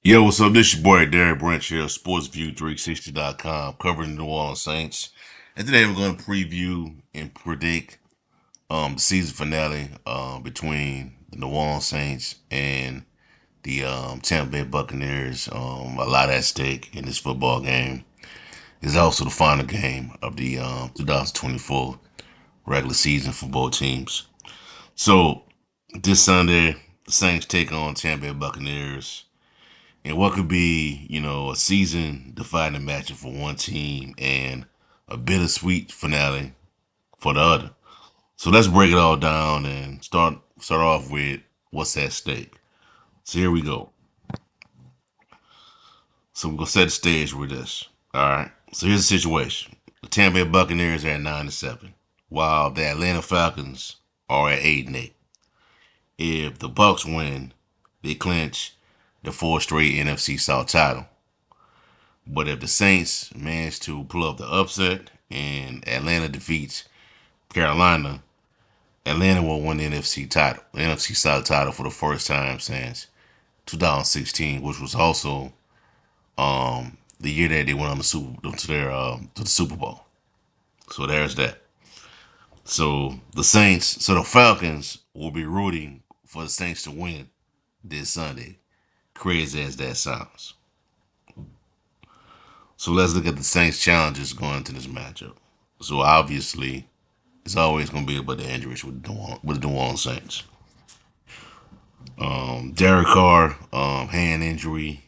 Yo, what's up? This your boy Derek Branch here, SportsView360.com, covering the New Orleans Saints. And today we're going to preview and predict the season finale between the New Orleans Saints and the Tampa Bay Buccaneers. A lot at stake in this football game. It's also the final game of the 2024 regular season for both teams. So this Sunday, the Saints take on Tampa Bay Buccaneers. And what could be, a season defining matchup for one team and a bittersweet finale for the other. So let's break it all down and start off with what's at stake. So here we go. So we're gonna set the stage with this. All right. So here's the situation. The Tampa Bay Buccaneers are at 9-7, while the Atlanta Falcons are at 8-8. If the Bucks win, they clinch the fourth straight NFC South title. But if the Saints manage to pull up the upset and Atlanta defeats Carolina, Atlanta will win the NFC South title for the first time since 2016, which was also the year that they went on to the Super Bowl. So there's that. So the Falcons will be rooting for the Saints to win this Sunday. Crazy as that sounds. So let's look at the Saints' challenges going into this matchup. So obviously, it's always going to be about the injuries with the New Orleans Saints. Derek Carr, hand injury,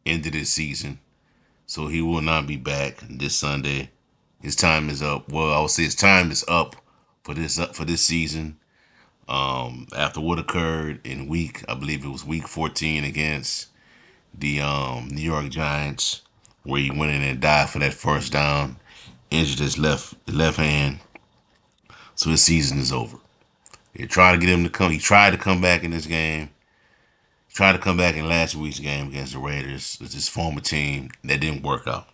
ended this season, so he will not be back this Sunday. His time is up. Well, I would say his time is up for this season. After what occurred in I believe it was week 14 against the New York Giants, where he went in and died for that first down, injured his left hand, so his season is over. They tried to get him to come. He tried to come back in this game. He tried to come back in last week's game against the Raiders. It's his former team. That didn't work out.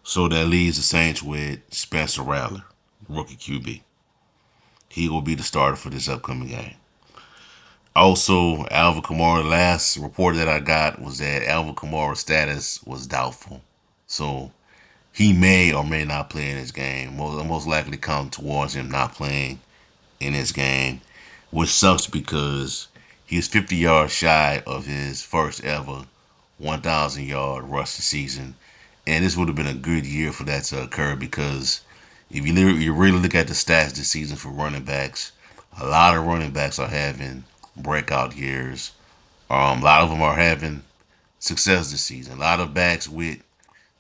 So that leaves the Saints with Spencer Rattler, rookie QB. He will be the starter for this upcoming game. Also, Alvin Kamara, the last report that I got was that Alvin Kamara's status was doubtful. So he may or may not play in this game. Most likely come towards him not playing in this game, which sucks because he's 50 yards shy of his first ever 1,000 yard rushing season. And this would have been a good year for that to occur because if you really look at the stats this season for running backs, a lot of running backs are having breakout years. A lot of them are having success this season. A lot of backs with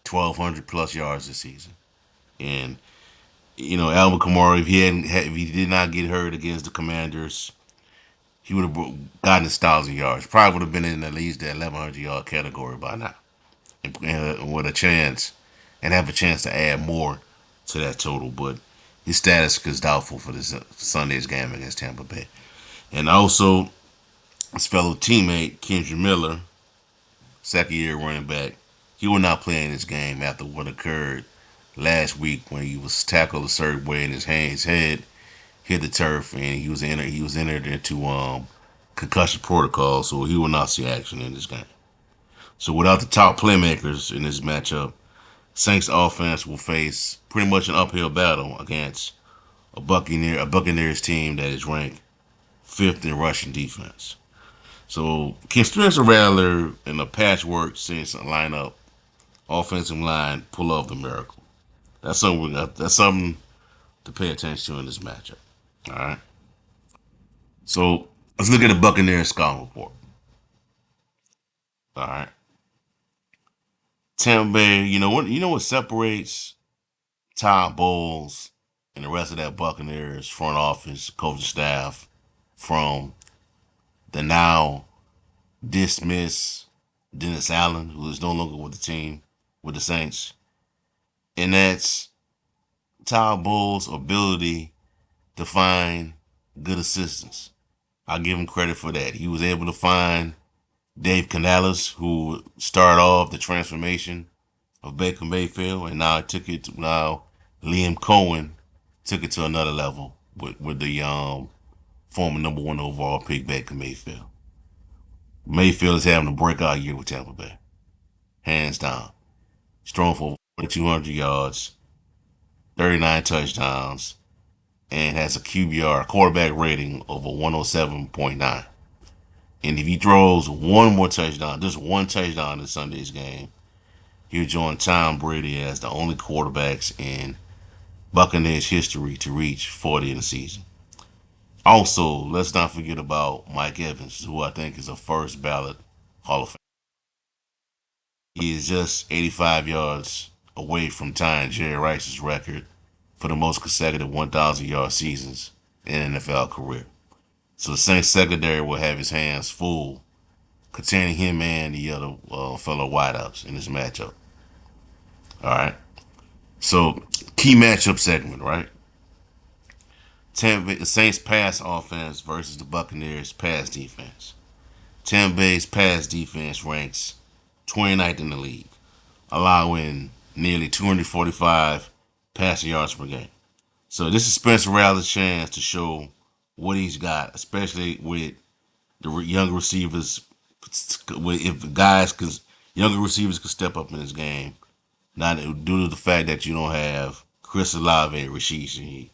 1,200 plus yards this season. And Alvin Kamara, if he did not get hurt against the Commanders, he would have gotten 1,000 yards. Probably would have been in at least the 1,100 yard category by now, and with a chance, and have a chance to add more to that total. But his status is doubtful for this Sunday's game against Tampa Bay. And also, his fellow teammate Kendra Miller, second year running back, he will not play in this game after what occurred last week when he was tackled a certain way and his head hit the turf and he was entered into concussion protocol, so he will not see action in this game. So without the top playmakers in this matchup, Saints offense will face pretty much an uphill battle against a Buccaneers team that is ranked fifth in rushing defense. So can Spencer Rattler and a patchwork Saints lineup offensive line pull off the miracle? That's something to pay attention to in this matchup. All right. So let's look at the Buccaneers scouting report. All right. Tampa Bay, what separates Todd Bowles and the rest of that Buccaneers front office, coaching staff from the now dismissed Dennis Allen, who is no longer with the team, with the Saints. And that's Todd Bowles' ability to find good assistants. I'll give him credit for that. He was able to find Dave Canales, who started off the transformation of Baker Mayfield, and now Liam Cohen took it to another level with the former number one overall pick Baker Mayfield. Mayfield is having a breakout year with Tampa Bay, hands down. He's thrown for 200 yards, 39 touchdowns, and has a QBR quarterback rating of a 107.9. And if he throws one more touchdown, just one touchdown in Sunday's game, he'll join Tom Brady as the only quarterbacks in Buccaneers history to reach 40 in the season. Also, let's not forget about Mike Evans, who I think is a first ballot Hall of Fame. He is just 85 yards away from tying Jerry Rice's record for the most consecutive 1,000 yard seasons in an NFL career. So the Saints secondary will have his hands full containing him and the other fellow wideouts in this matchup. All right. So key matchup segment, right? Tampa Bay, the Saints pass offense versus the Buccaneers pass defense. Tampa Bay's pass defense ranks 29th in the league, allowing nearly 245 passing yards per game. So this is Spencer Rattler's chance to show what he's got, especially with the young receivers. If guys, because younger receivers could step up in this game, not due to the fact that you don't have Chris Olave and Rashid Shaheed.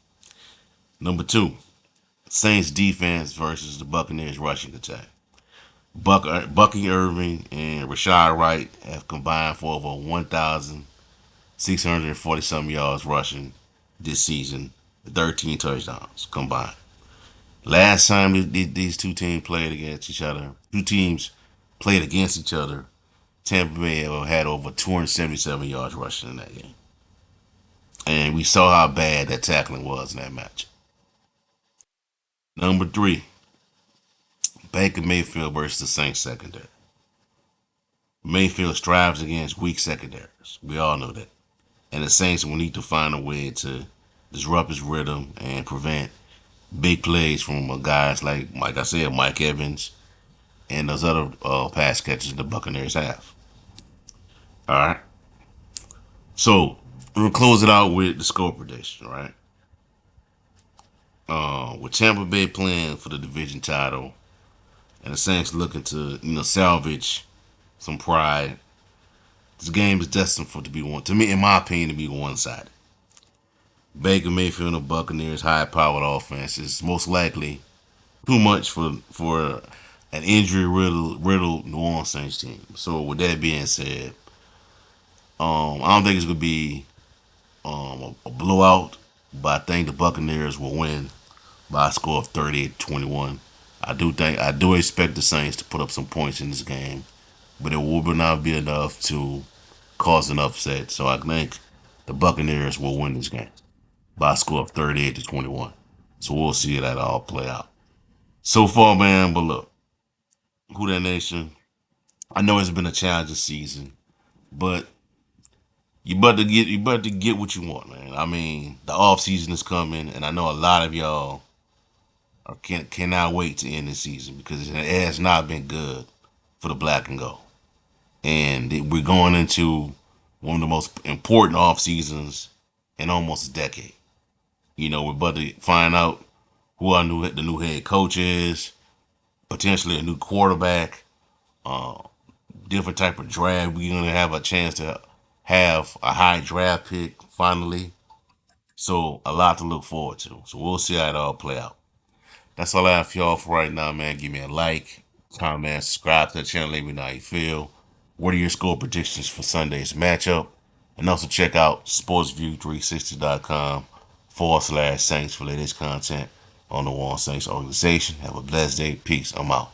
Number two, Saints defense versus the Buccaneers rushing attack. Bucky Irving and Rashad Wright have combined for over 1,640 some yards rushing this season, 13 touchdowns combined. Last time these two teams played against each other, two teams played against each other, Tampa Bay had over 277 yards rushing in that game. And we saw how bad that tackling was in that match. Number three, Baker Mayfield versus the Saints secondary. Mayfield strives against weak secondaries. We all know that. And the Saints will need to find a way to disrupt his rhythm and prevent big plays from guys like I said, Mike Evans and those other pass catchers the Buccaneers have. All right. So we'll close it out with the score prediction, right? With Tampa Bay playing for the division title and the Saints looking to salvage some pride, this game is destined for to be one. To me, in my opinion, to be one-sided. Baker Mayfield and the Buccaneers' high-powered offense is most likely too much for an injury riddled New Orleans Saints team. So with that being said, I don't think it's gonna be a blowout, but I think the Buccaneers will win by a score of 38-21. I do expect the Saints to put up some points in this game, but it will not be enough to cause an upset. So I think the Buccaneers will win this game by a score of 38-21. So we'll see that all play out. So far, man, but look, Who That Nation, I know it's been a challenging season, but you better to get what you want, man. I mean, the off season is coming, and I know a lot of y'all cannot wait to end this season because it has not been good for the black and gold. And we're going into one of the most important off seasons in almost a decade. We're about to find out who the new head coach is, potentially a new quarterback, uh, different type of draft. We're gonna have a chance to have a high draft pick finally. So a lot to look forward to. So we'll see how it all play out. That's all I have for y'all for right now, man. Give me a like, comment, subscribe to the channel. Let me know how you feel. What are your score predictions for Sunday's matchup? And also check out sportsview360.com/Saints for latest content on the Wall Saints organization. Have a blessed day. Peace. I'm out.